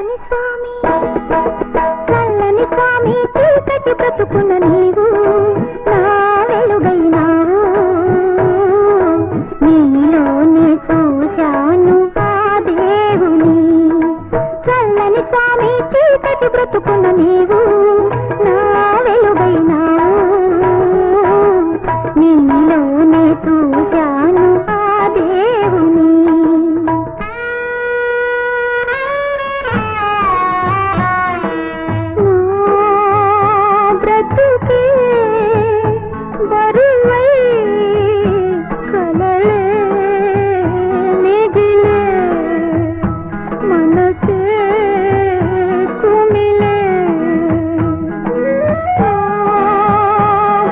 చల్లని స్వామి చల్లని స్వామి చీకటి బ్రతుకున్న నీవు నా వెలుగైనావు నీలోనే చూశాను ఆ దేవుని చల్లని స్వామి చీకటి బ్రతుకున్న నీవు నా వెలుగైనావు నీలోనే చూశాను ఆ దేవుని బ్రతుకే బరువై కలలే మిగిలే మనసే కుమిలే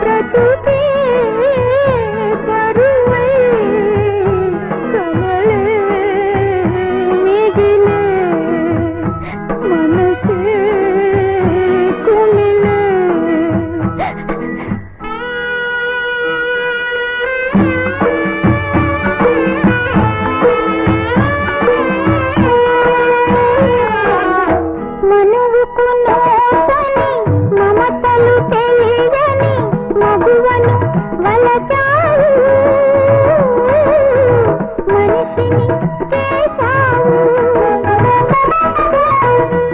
బ్రతుకే బరువై కలలే మిగిలే మనసే కుమిలే మనువుకు నోచని మమతలు తెలియని మగువను వలచావు మనిషిని చేశావు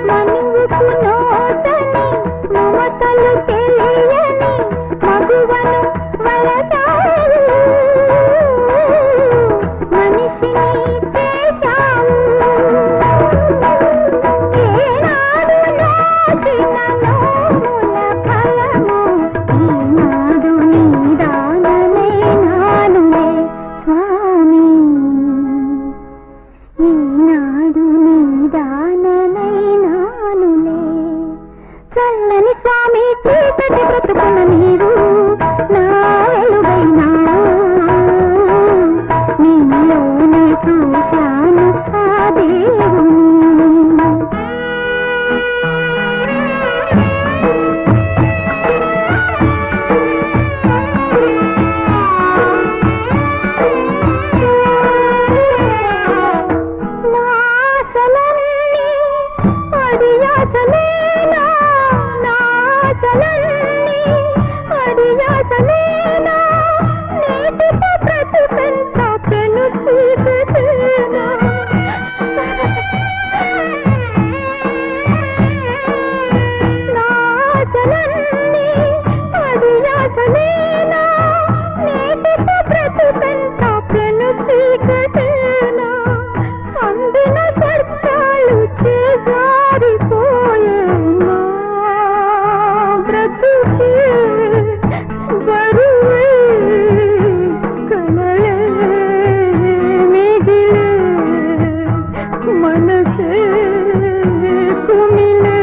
మనువుకు నోచని మమతలు తెలియని మగువను వలచావు మనిషిని చేశావు ఏనాడు నోచిన నోముల ఫలము ఈనాడు నీదానమే నానులే స్వామి ఈనాడు నీదానమే నానులే చల్లని స్వామి చీకటి బ్రతుకున్న నీవు నా వెలుగైనావు నీలోనే చూశాను ఆ దేవుని నా ఆశలన్నీ అడియాసలేనా నా ఆశలన్నీ అడియాసలేనా నీటితో బ్రతుకంత పెను చీకటేనా నా ఆశలన్నీ అడియాసలేనా నీటితో బ్రతుకంత పెను చీకటేనా అందిన స్వర్గాలు చేజారిపోయేనా బ్రతుకే బరువై కలలే మిగిలే మనసే కుమిలే